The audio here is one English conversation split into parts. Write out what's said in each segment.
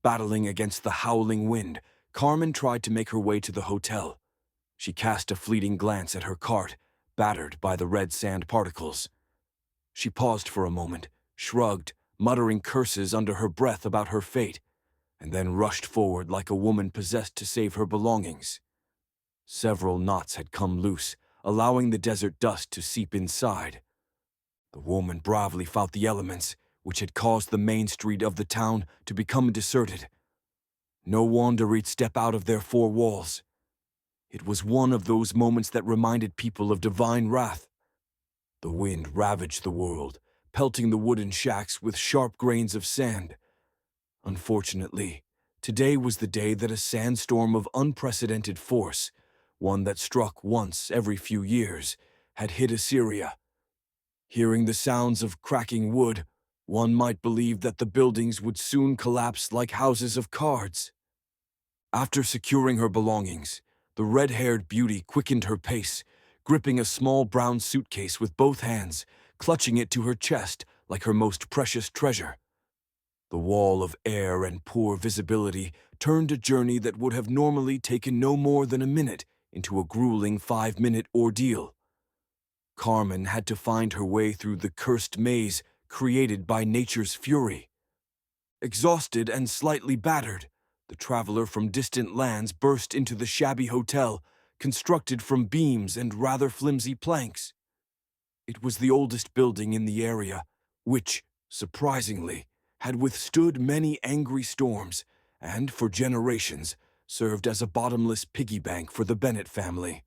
Battling against the howling wind, Carmen tried to make her way to the hotel. She cast a fleeting glance at her cart, battered by the red sand particles. She paused for a moment, shrugged, muttering curses under her breath about her fate, and then rushed forward like a woman possessed to save her belongings. Several knots had come loose, allowing the desert dust to seep inside. The woman bravely fought the elements, which had caused the main street of the town to become deserted. No one dared step out of their four walls. It was one of those moments that reminded people of divine wrath. The wind ravaged the world, pelting the wooden shacks with sharp grains of sand. Unfortunately, today was the day that a sandstorm of unprecedented force, one that struck once every few years, had hit Assyria. Hearing the sounds of cracking wood, one might believe that the buildings would soon collapse like houses of cards. After securing her belongings, the red-haired beauty quickened her pace, gripping a small brown suitcase with both hands, clutching it to her chest like her most precious treasure. The wall of air and poor visibility turned a journey that would have normally taken no more than a minute into a grueling 5-minute ordeal. Carmen had to find her way through the cursed maze created by nature's fury. Exhausted and slightly battered, the traveler from distant lands burst into the shabby hotel, constructed from beams and rather flimsy planks. It was the oldest building in the area, which, surprisingly, had withstood many angry storms and, for generations, served as a bottomless piggy bank for the Bennett family.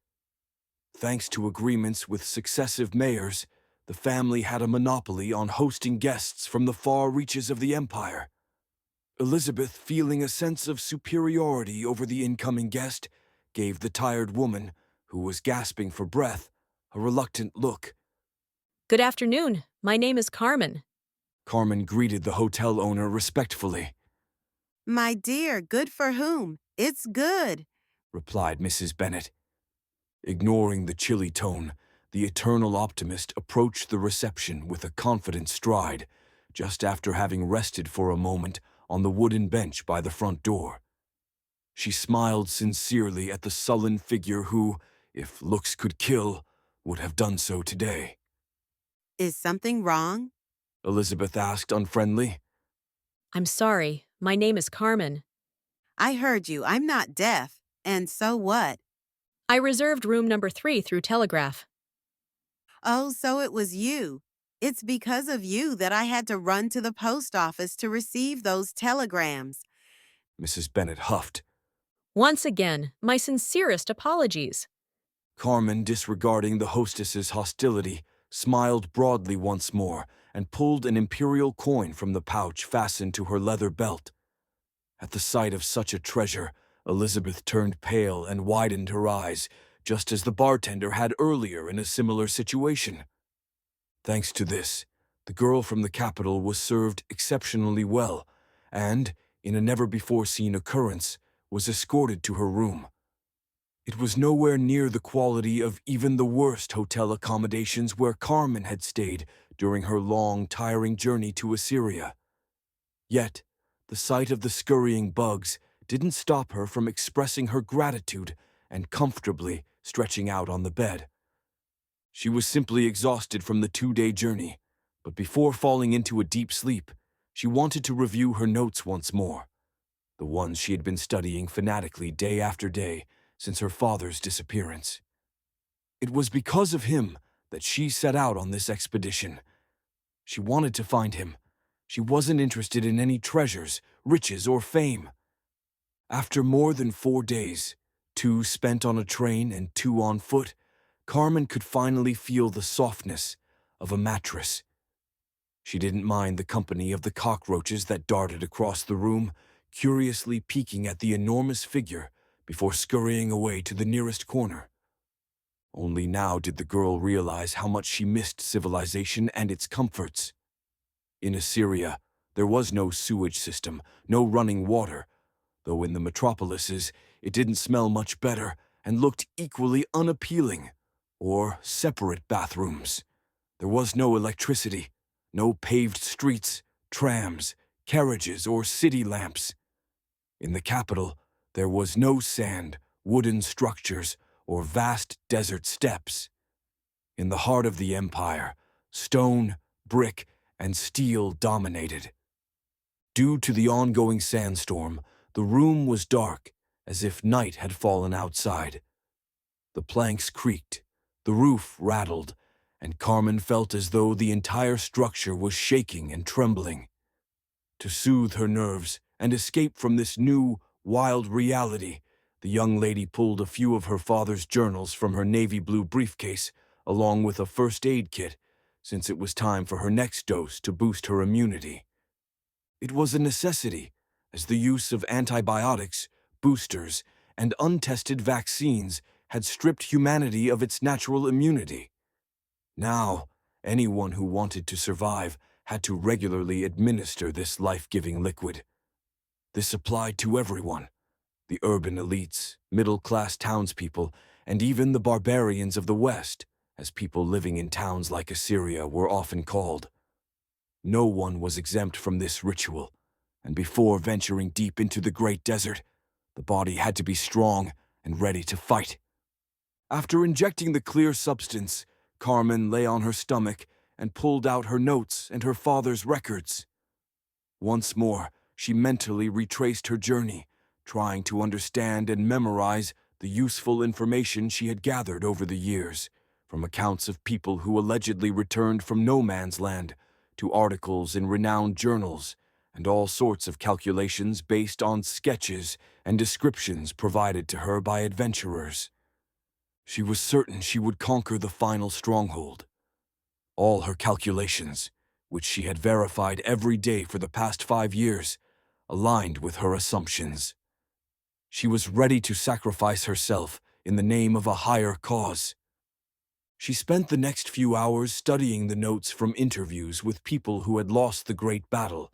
Thanks to agreements with successive mayors, the family had a monopoly on hosting guests from the far reaches of the empire. Elizabeth, feeling a sense of superiority over the incoming guest, gave the tired woman, who was gasping for breath, a reluctant look. Good afternoon. My name is Carmen. Carmen greeted the hotel owner respectfully. My dear, good for whom? It's good, replied Mrs. Bennet. Ignoring the chilly tone, the eternal optimist approached the reception with a confident stride, just after having rested for a moment on the wooden bench by the front door. She smiled sincerely at the sullen figure who, if looks could kill, would have done so today. Is something wrong? Elizabeth asked unfriendly. I'm sorry. My name is Carmen. I heard you. I'm not deaf. And so what? I reserved room number 3 through telegraph. Oh, so it was you. It's because of you that I had to run to the post office to receive those telegrams. Mrs. Bennet huffed. Once again, my sincerest apologies. Carmen, disregarding the hostess's hostility, smiled broadly once more and pulled an imperial coin from the pouch fastened to her leather belt. At the sight of such a treasure, Elizabeth turned pale and widened her eyes, just as the bartender had earlier in a similar situation. Thanks to this, the girl from the capital was served exceptionally well and, in a never-before-seen occurrence, was escorted to her room. It was nowhere near the quality of even the worst hotel accommodations where Carmen had stayed during her long, tiring journey to Assyria. Yet, the sight of the scurrying bugs didn't stop her from expressing her gratitude and comfortably stretching out on the bed. She was simply exhausted from the 2-day journey, but before falling into a deep sleep, she wanted to review her notes once more, the ones she had been studying fanatically day after day since her father's disappearance. It was because of him that she set out on this expedition. She wanted to find him. She wasn't interested in any treasures, riches, or fame. After more than 4 days, 2 spent on a train and 2 on foot, Carmen could finally feel the softness of a mattress. She didn't mind the company of the cockroaches that darted across the room, curiously peeking at the enormous figure before scurrying away to the nearest corner. Only now did the girl realize how much she missed civilization and its comforts. In Assyria, there was no sewage system, no running water, though in the metropolises it didn't smell much better and looked equally unappealing, or separate bathrooms. There was no electricity, no paved streets, trams, carriages, or city lamps. In the capital, there was no sand, wooden structures, or vast desert steppes. In the heart of the empire, stone, brick, and steel dominated. Due to the ongoing sandstorm, the room was dark, as if night had fallen outside. The planks creaked, the roof rattled, and Carmen felt as though the entire structure was shaking and trembling. To soothe her nerves and escape from this new, wild reality, the young lady pulled a few of her father's journals from her navy blue briefcase, along with a first aid kit, since it was time for her next dose to boost her immunity. It was a necessity, as the use of antibiotics, boosters, and untested vaccines had stripped humanity of its natural immunity. Now, anyone who wanted to survive had to regularly administer this life-giving liquid. This applied to everyone: the urban elites, middle-class townspeople, and even the barbarians of the West, as people living in towns like Assyria were often called. No one was exempt from this ritual, and before venturing deep into the great desert, the body had to be strong and ready to fight. After injecting the clear substance, Carmen lay on her stomach and pulled out her notes and her father's records. Once more, she mentally retraced her journey, trying to understand and memorize the useful information she had gathered over the years, from accounts of people who allegedly returned from no man's land, to articles in renowned journals, and all sorts of calculations based on sketches and descriptions provided to her by adventurers. She was certain she would conquer the final stronghold. All her calculations, which she had verified every day for the past 5 years, aligned with her assumptions. She was ready to sacrifice herself in the name of a higher cause. She spent the next few hours studying the notes from interviews with people who had lost the great battle.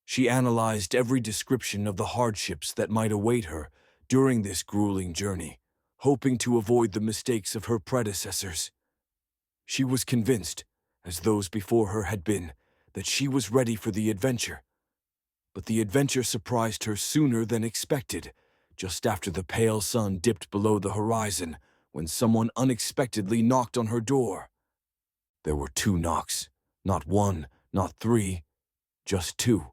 She analyzed every description of the hardships that might await her during this grueling journey, hoping to avoid the mistakes of her predecessors. She was convinced, as those before her had been, that she was ready for the adventure. But the adventure surprised her sooner than expected, just after the pale sun dipped below the horizon, when someone unexpectedly knocked on her door. There were 2 knocks, not 1, not 3, just 2.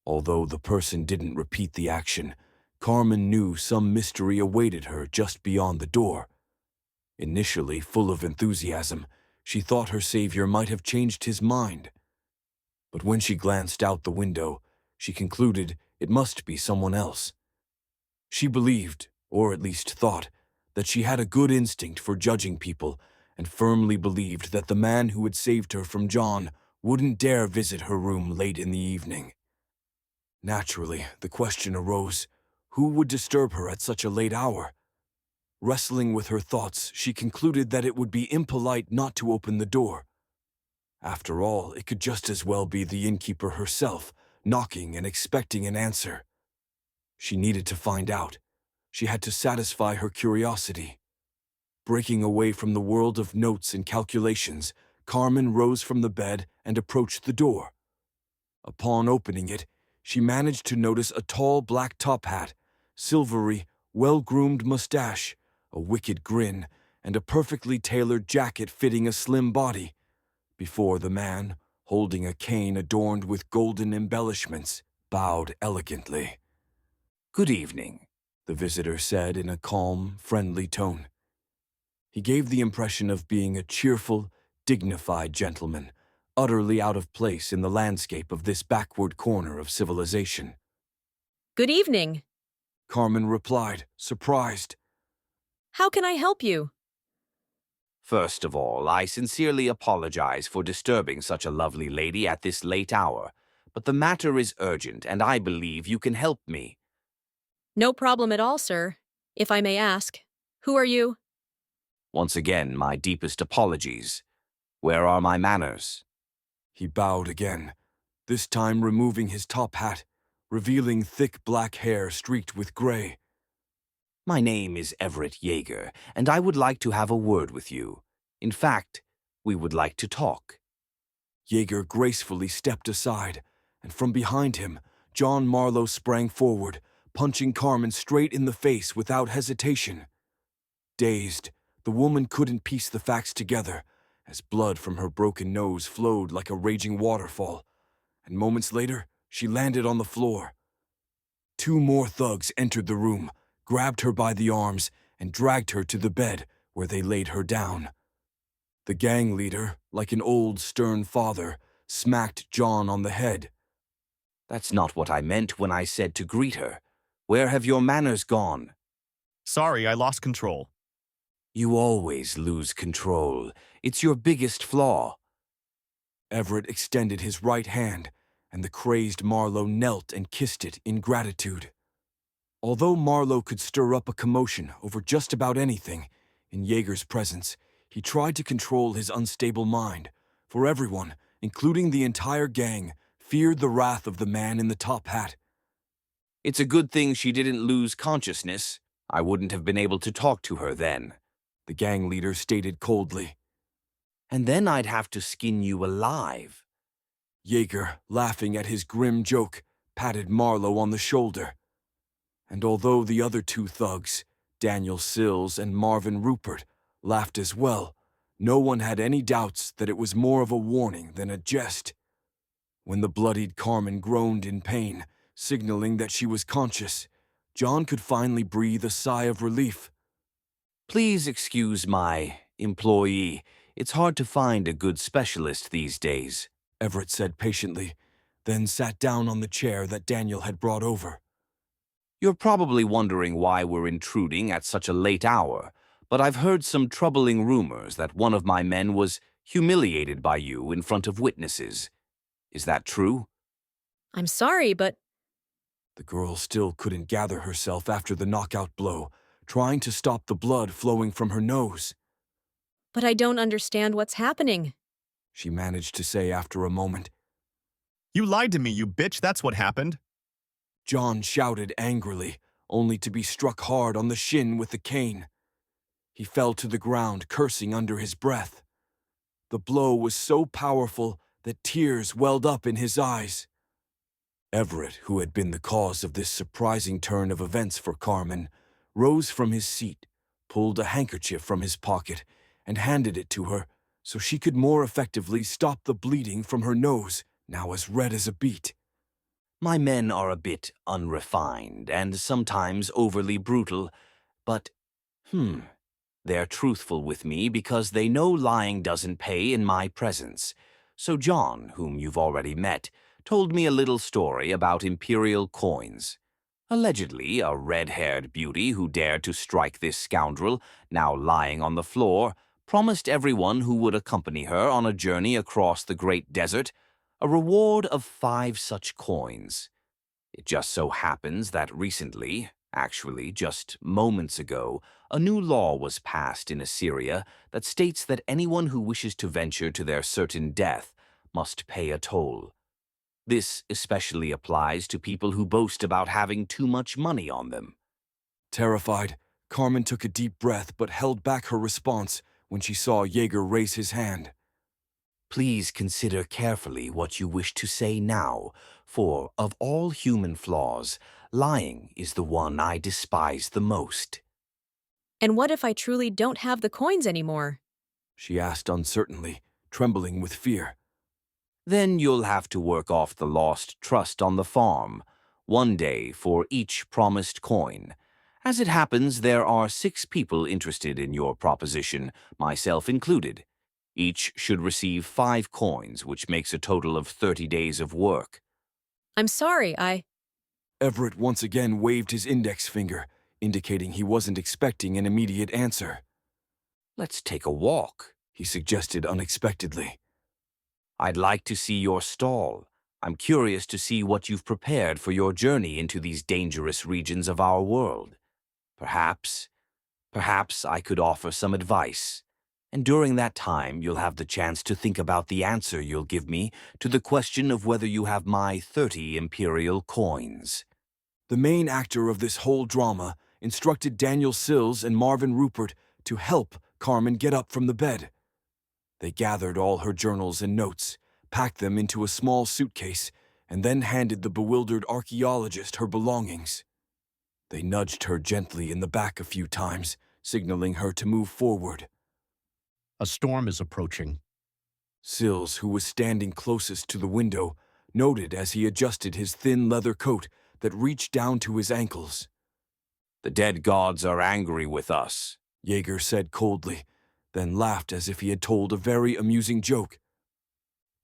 Although the person didn't repeat the action, Carmen knew some mystery awaited her just beyond the door. Initially full of enthusiasm, she thought her savior might have changed his mind. But when she glanced out the window, she concluded it must be someone else. She believed, or at least thought, that she had a good instinct for judging people, and firmly believed that the man who had saved her from John wouldn't dare visit her room late in the evening. Naturally, the question arose, who would disturb her at such a late hour? Wrestling with her thoughts, she concluded that it would be impolite not to open the door. After all, it could just as well be the innkeeper herself, knocking and expecting an answer. She needed to find out. She had to satisfy her curiosity. Breaking away from the world of notes and calculations, Carmen rose from the bed and approached the door. Upon opening it, she managed to notice a tall black top hat, silvery, well-groomed mustache, a wicked grin, and a perfectly tailored jacket fitting a slim body, before the man, holding a cane adorned with golden embellishments, bowed elegantly. "Good evening," the visitor said in a calm, friendly tone. He gave the impression of being a cheerful, dignified gentleman, utterly out of place in the landscape of this backward corner of civilization. Good evening. Carmen replied, surprised. How can I help you? First of all, I sincerely apologize for disturbing such a lovely lady at this late hour, but the matter is urgent and I believe you can help me. No problem at all, sir. If I may ask, who are you? Once again, my deepest apologies. Where are my manners? He bowed again, this time removing his top hat, revealing thick black hair streaked with gray. My name is Everett Yeager, and I would like to have a word with you. In fact, we would like to talk. Yeager gracefully stepped aside, and from behind him, John Marlowe sprang forward, punching Carmen straight in the face without hesitation. Dazed, the woman couldn't piece the facts together, as blood from her broken nose flowed like a raging waterfall, and moments later, she landed on the floor. Two more thugs entered the room, grabbed her by the arms, and dragged her to the bed, where they laid her down. The gang leader, like an old, stern father, smacked John on the head. That's not what I meant when I said to greet her. Where have your manners gone? Sorry, I lost control. You always lose control. It's your biggest flaw. Everett extended his right hand, and the crazed Marlowe knelt and kissed it in gratitude. Although Marlowe could stir up a commotion over just about anything, in Jaeger's presence, he tried to control his unstable mind, for everyone, including the entire gang, feared the wrath of the man in the top hat. It's a good thing she didn't lose consciousness. I wouldn't have been able to talk to her then. The gang leader stated coldly. And then I'd have to skin you alive. Jaeger, laughing at his grim joke, patted Marlowe on the shoulder. And although the other two thugs, Daniel Sills and Marvin Rupert, laughed as well, no one had any doubts that it was more of a warning than a jest. When the bloodied Carmen groaned in pain, signaling that she was conscious, John could finally breathe a sigh of relief. Please excuse my employee. It's hard to find a good specialist these days, Everett said patiently, then sat down on the chair that Daniel had brought over. You're probably wondering why we're intruding at such a late hour, but I've heard some troubling rumors that one of my men was humiliated by you in front of witnesses. Is that true? I'm sorry, but The girl still couldn't gather herself after the knockout blow, trying to stop the blood flowing from her nose. I don't understand what's happening. She managed to say after a moment. You lied to me, you bitch, that's what happened. John shouted angrily, only to be struck hard on the shin with the cane. He fell to the ground, cursing under his breath. The blow was so powerful that tears welled up in his eyes. Everett, who had been the cause of this surprising turn of events for Carmen, rose from his seat, pulled a handkerchief from his pocket, and handed it to her so she could more effectively stop the bleeding from her nose, now as red as a beet. My men are a bit unrefined and sometimes overly brutal, but, they're truthful with me because they know lying doesn't pay in my presence. So John, whom you've already met, told me a little story about imperial coins. Allegedly, a red-haired beauty who dared to strike this scoundrel, now lying on the floor, promised everyone who would accompany her on a journey across the great desert a reward of 5 such coins. It just so happens that recently, actually just moments ago, a new law was passed in Assyria that states that anyone who wishes to venture to their certain death must pay a toll. This especially applies to people who boast about having too much money on them. Terrified, Carmen took a deep breath but held back her response when she saw Jaeger raise his hand. Please consider carefully what you wish to say now, for of all human flaws, lying is the one I despise the most. And what if I truly don't have the coins anymore? She asked uncertainly, trembling with fear. Then you'll have to work off the lost trust on the farm, 1 day for each promised coin. As it happens, there are 6 people interested in your proposition, myself included. Each should receive 5 coins, which makes a total of 30 days of work. I'm sorry, Everett once again waved his index finger, indicating he wasn't expecting an immediate answer. Let's take a walk, He suggested unexpectedly. I'd like to see your stall. I'm curious to see what you've prepared for your journey into these dangerous regions of our world. Perhaps I could offer some advice. And during that time, you'll have the chance to think about the answer you'll give me to the question of whether you have my 30 imperial coins. The main actor of this whole drama instructed Daniel Sills and Marvin Rupert to help Carmen get up from the bed. They gathered all her journals and notes, packed them into a small suitcase, and then handed the bewildered archaeologist her belongings. They nudged her gently in the back a few times, signaling her to move forward. A storm is approaching. Sills, who was standing closest to the window, noted as he adjusted his thin leather coat that reached down to his ankles. The dead gods are angry with us. Jaeger said coldly, then laughed as if he had told a very amusing joke.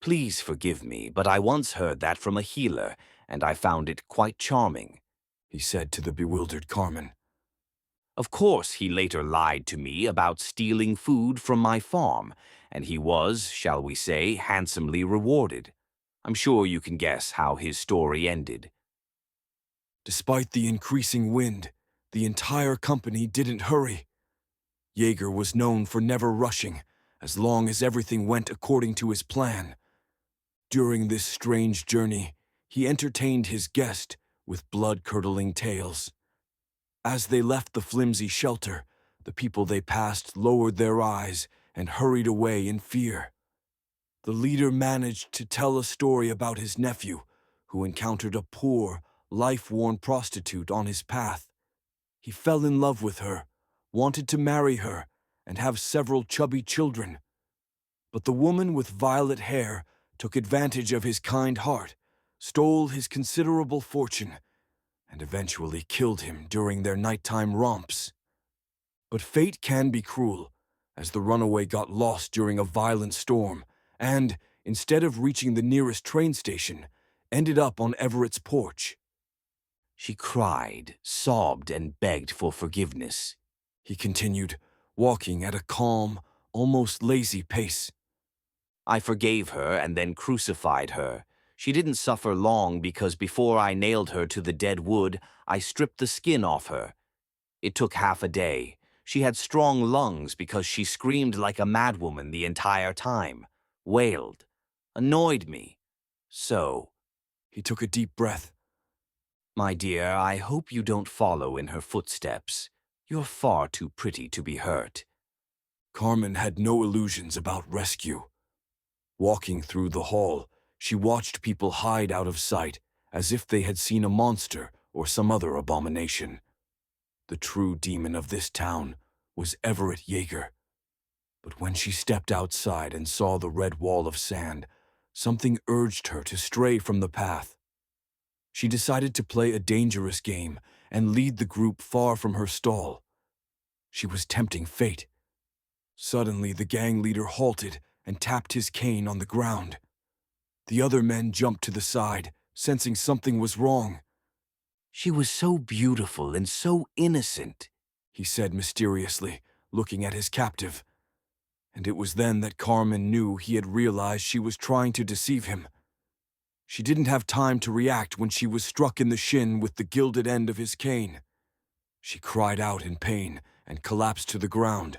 Please forgive me, but I once heard that from a healer, and I found it quite charming, he said to the bewildered Carmen. Of course, he later lied to me about stealing food from my farm, and he was, shall we say, handsomely rewarded. I'm sure you can guess how his story ended. Despite the increasing wind, the entire company didn't hurry. Jaeger was known for never rushing, as long as everything went according to his plan. During this strange journey, he entertained his guest with blood-curdling tales. As they left the flimsy shelter, the people they passed lowered their eyes and hurried away in fear. The leader managed to tell a story about his nephew, who encountered a poor, life-worn prostitute on his path. He fell in love with her, wanted to marry her, and have several chubby children. But the woman with violet hair took advantage of his kind heart, stole his considerable fortune, and eventually killed him during their nighttime romps. But fate can be cruel, as the runaway got lost during a violent storm and, instead of reaching the nearest train station, ended up on Everett's porch. She cried, sobbed, and begged for forgiveness. He continued, walking at a calm, almost lazy pace. I forgave her and then crucified her. She didn't suffer long because before I nailed her to the dead wood, I stripped the skin off her. It took half a day. She had strong lungs because she screamed like a madwoman the entire time, wailed, annoyed me. So, he took a deep breath. My dear, I hope you don't follow in her footsteps. You're far too pretty to be hurt. Carmen had no illusions about rescue. Walking through the hall, she watched people hide out of sight as if they had seen a monster or some other abomination. The true demon of this town was Everett Jaeger. But when she stepped outside and saw the red wall of sand, something urged her to stray from the path. She decided to play a dangerous game and lead the group far from her stall. She was tempting fate. Suddenly, the gang leader halted and tapped his cane on the ground. The other men jumped to the side, sensing something was wrong. She was so beautiful and so innocent, he said mysteriously, looking at his captive. And it was then that Carmen knew he had realized she was trying to deceive him. She didn't have time to react when she was struck in the shin with the gilded end of his cane. She cried out in pain and collapsed to the ground.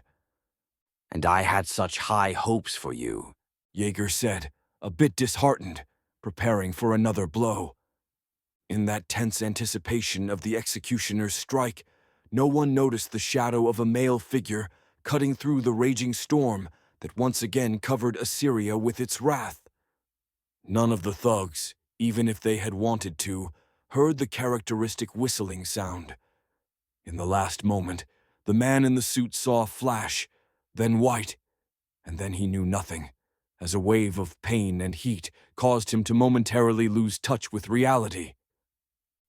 And I had such high hopes for you, Jaeger said, a bit disheartened, preparing for another blow. In that tense anticipation of the executioner's strike, no one noticed the shadow of a male figure cutting through the raging storm that once again covered Assyria with its wrath. None of the thugs, even if they had wanted to, heard the characteristic whistling sound. In the last moment, the man in the suit saw a flash, then white, and then he knew nothing, as a wave of pain and heat caused him to momentarily lose touch with reality.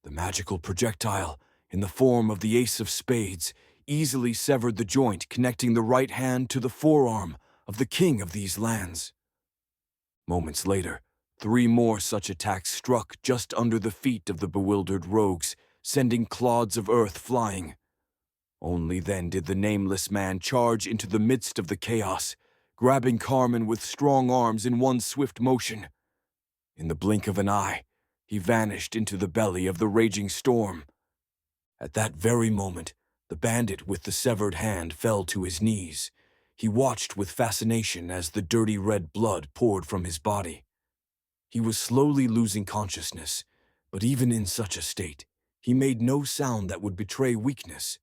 The magical projectile, in the form of the ace of spades, easily severed the joint connecting the right hand to the forearm of the king of these lands. Moments later, 3 more such attacks struck just under the feet of the bewildered rogues, sending clods of earth flying. Only then did the nameless man charge into the midst of the chaos, grabbing Carmen with strong arms in one swift motion. In the blink of an eye, he vanished into the belly of the raging storm. At that very moment, the bandit with the severed hand fell to his knees. He watched with fascination as the dirty red blood poured from his body. He was slowly losing consciousness, but even in such a state, he made no sound that would betray weakness.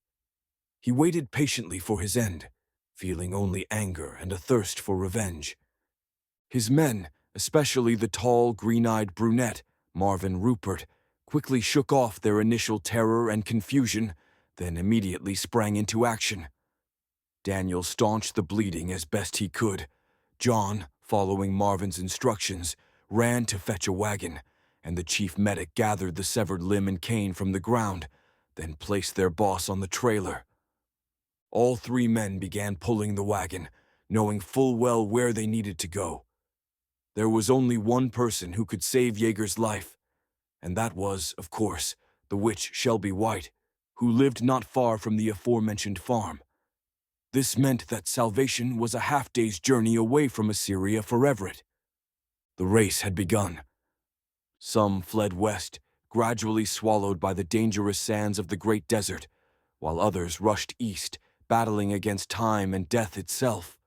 He waited patiently for his end, feeling only anger and a thirst for revenge. His men, especially the tall, green-eyed brunette, Marvin Rupert quickly shook off their initial terror and confusion, then immediately sprang into action. Daniel staunched the bleeding as best he could. John, following Marvin's instructions, ran to fetch a wagon, and the chief medic gathered the severed limb and cane from the ground, then placed their boss on the trailer. All three men began pulling the wagon, knowing full well where they needed to go. There was only one person who could save Jaeger's life, and that was, of course, the witch Shelby White, who lived not far from the aforementioned farm. This meant that salvation was a half-day's journey away from Assyria for Everett. The race had begun. Some fled west, gradually swallowed by the dangerous sands of the Great Desert, while others rushed east, battling against time and death itself.